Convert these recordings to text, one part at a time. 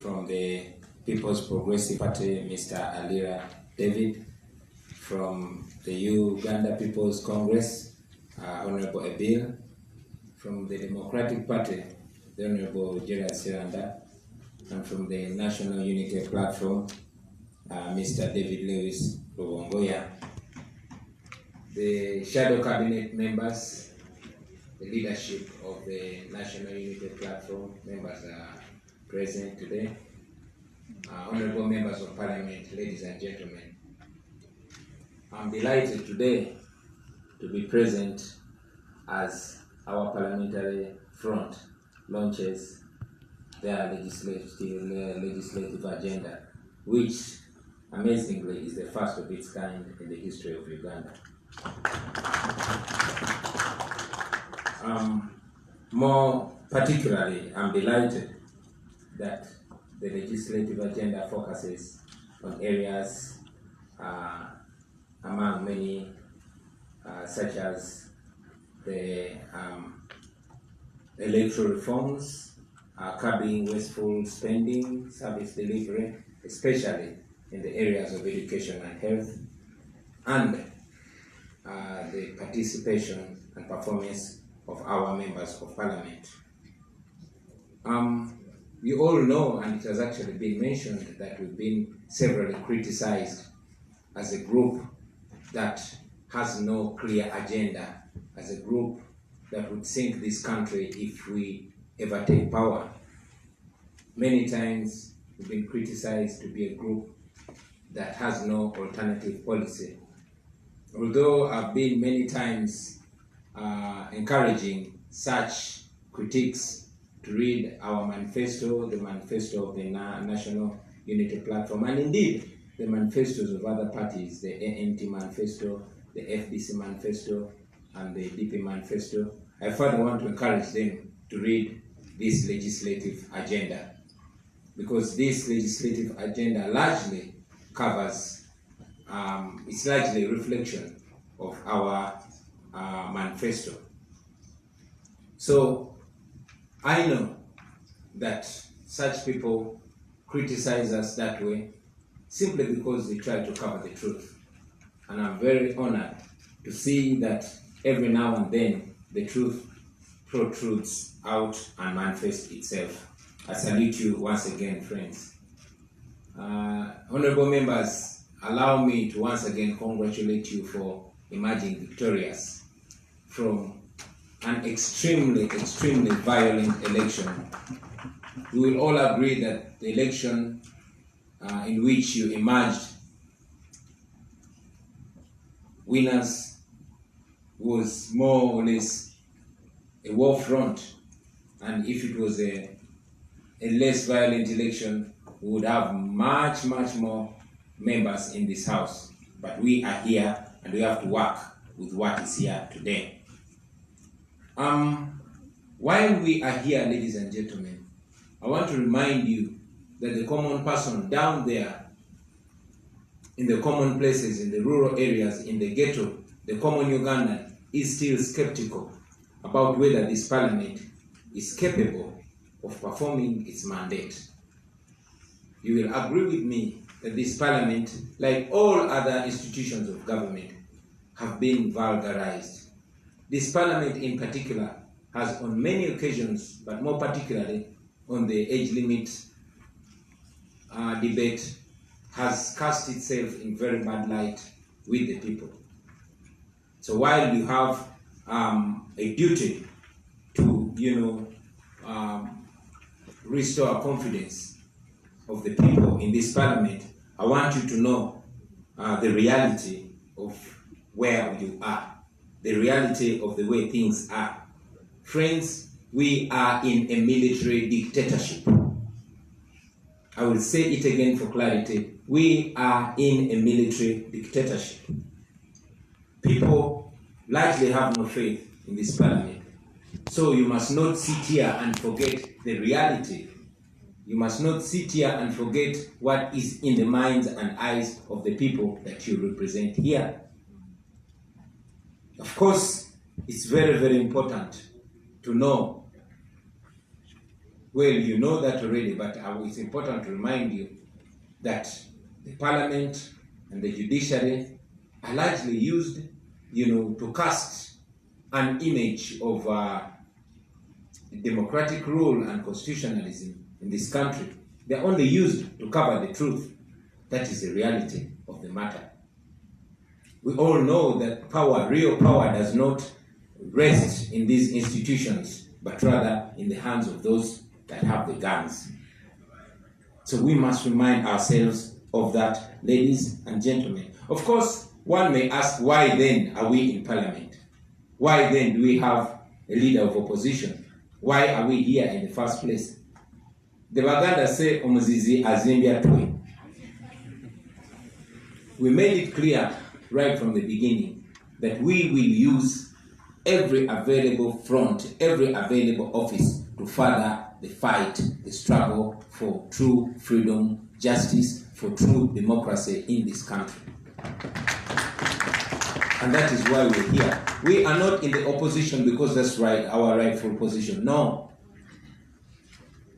From the People's Progressive Party, Mr. Alira David. From the Uganda People's Congress, Honorable Ebil. From the Democratic Party, the Honorable Gerald Siranda. And from the National Unity Platform, Mr. David Lewis Rubongoya. The shadow cabinet members, the leadership of the National Unity Platform members are present today. Honorable members of Parliament, ladies and gentlemen, I'm delighted today to be present as our parliamentary front launches their legislative agenda, which amazingly is the first of its kind in the history of Uganda. More particularly, I'm delighted that the legislative agenda focuses on areas among many such as the electoral reforms, curbing wasteful spending, service delivery, especially in the areas of education and health, and the participation and performance of our members of parliament. We all know, and it has actually been mentioned, that we've been severally criticized as a group that has no clear agenda, as a group that would sink this country if we ever take power. Many times we've been criticized to be a group that has no alternative policy. Although I've been many times encouraging such critiques to read our manifesto, the manifesto of the National Unity Platform, and indeed the manifestos of other parties, the ANT manifesto, the FDC manifesto, and the DP manifesto. I further want to encourage them to read this legislative agenda, because this legislative agenda largely covers, it's largely a reflection of our manifesto. So I know that such people criticize us that way simply because they try to cover the truth. And I'm very honored to see that every now and then the truth protrudes out and manifests itself. I salute you once again, friends. Honorable members, allow me to once again congratulate you for emerging victorious from an extremely violent election. We will all agree that the election in which you emerged winners was more or less a war front, and if it was a less violent election, we would have much more members in this house. But we are here and we have to work with what is here today. While we are here, ladies and gentlemen, I want to remind you that the common person down there in the common places, in the rural areas, in the ghetto, the common Ugandan is still skeptical about whether this parliament is capable of performing its mandate. You will agree with me that this parliament, like all other institutions of government, have been vulgarized. This parliament in particular has on many occasions, but more particularly on the age limit debate, has cast itself in very bad light with the people. So while you have a duty to, restore confidence of the people in this parliament, I want you to know the reality of where you are, the reality of the way things are. Friends, we are in a military dictatorship. I will say it again for clarity. We are in a military dictatorship. People largely have no faith in this parliament. So you must not sit here and forget the reality. You must not sit here and forget what is in the minds and eyes of the people that you represent here. Of course, it's very important to know Well, you know that already, but it's important to remind you that the parliament and the judiciary are largely used, to cast an image of democratic rule and constitutionalism in this country. They're only used to cover the truth. That is the reality of the matter. We all know that real power does not rest in these institutions, but rather in the hands of those that have the guns. So we must remind ourselves of that, ladies and gentlemen. Of course, one may ask, why then are we in parliament? Why then do we have a leader of opposition? Why are we here in the first place? The Baganda say, Omuzizi azimbya twe. We made it clear right from the beginning that we will use every available front, every available office to further the fight, the struggle for true freedom, justice, for true democracy in this country. And that is why we're here. We are not in the opposition because that's right, our rightful position. No.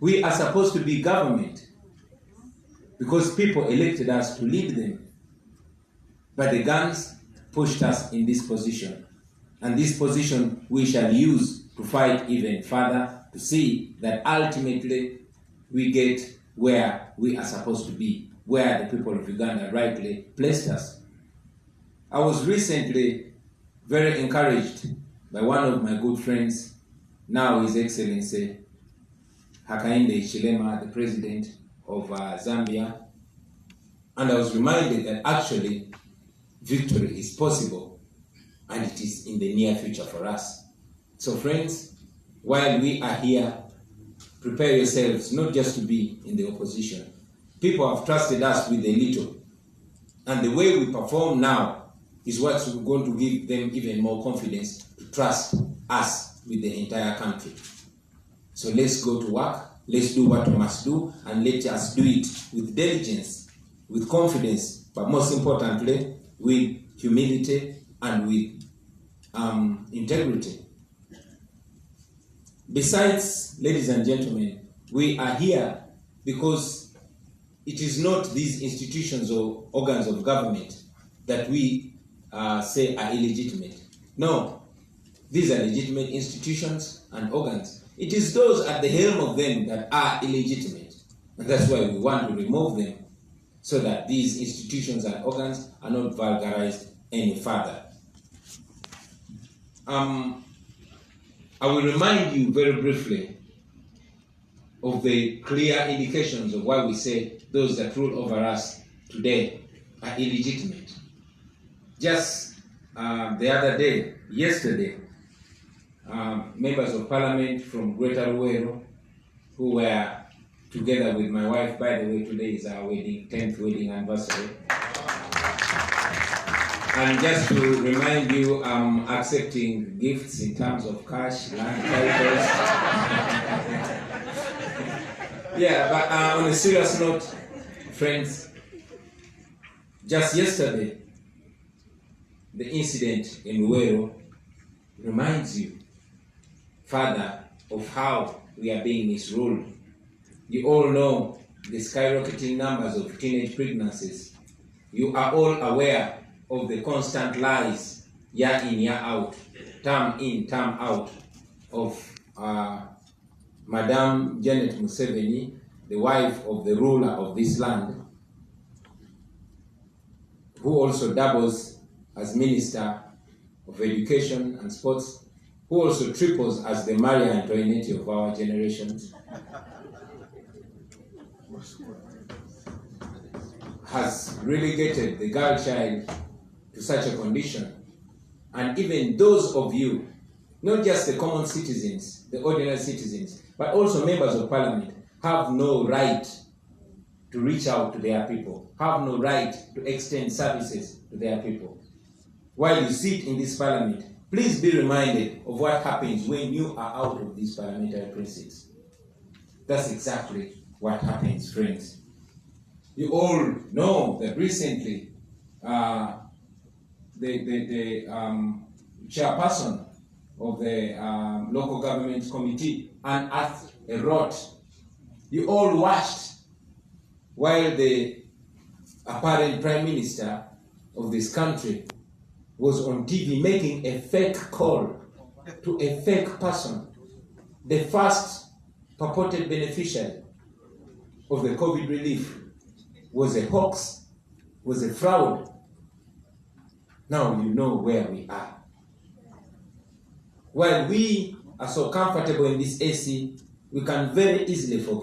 We are supposed to be government because people elected us to lead them. But the guns pushed us in this position. And this position we shall use to fight even further, to see that ultimately we get where we are supposed to be, where the people of Uganda rightly placed us. I was recently very encouraged by one of my good friends, now His Excellency Hakainde Hichilema, the President of Zambia, and I was reminded that actually victory is possible and it is in the near future for us. So friends, while we are here, prepare yourselves not just to be in the opposition. People have trusted us with a little, and the way we perform now is what's going to give them even more confidence to trust us with the entire country. So let's go to work, let's do what we must do, and let us do it with diligence, with confidence, but most importantly, with humility and with integrity. Besides, ladies and gentlemen, we are here because it is not these institutions or organs of government that we say are illegitimate. No, these are legitimate institutions and organs. It is those at the helm of them that are illegitimate. And that's why we want to remove them, so that these institutions and organs are not vulgarized any further. I will remind you very briefly of the clear indications of why we say those that rule over us today are illegitimate. Just the other day, yesterday, members of parliament from Greater Luero, who were together with my wife, by the way, today is our 10th wedding anniversary. And just to remind you, I'm accepting gifts in terms of cash, land titles. Yeah, but on a serious note, friends, just yesterday, the incident in Luero reminds you further of how we are being misruled. You all know the skyrocketing numbers of teenage pregnancies. You are all aware of the constant lies, year in, year out, term in, term out, of Madam Janet Museveni, the wife of the ruler of this land, who also doubles as Minister of Education and Sports, who also triples as the Maria Antoinette of our generation, has relegated the girl child to such a condition. And even those of you, not just the common citizens, the ordinary citizens, but also members of parliament, have no right to reach out to their people, have no right to extend services to their people. While you sit in this parliament, please be reminded of what happens when you are out of these parliamentary precincts. That's exactly what happens, friends. You all know that recently the chairperson of the local government committee unearthed a rot You all watched while the apparent Prime Minister of this country was on TV making a fake call to a fake person, the first purported beneficiary of the COVID relief, was a hoax, was a fraud. Now you know where we are. While we are so comfortable in this AC, we can very easily forget.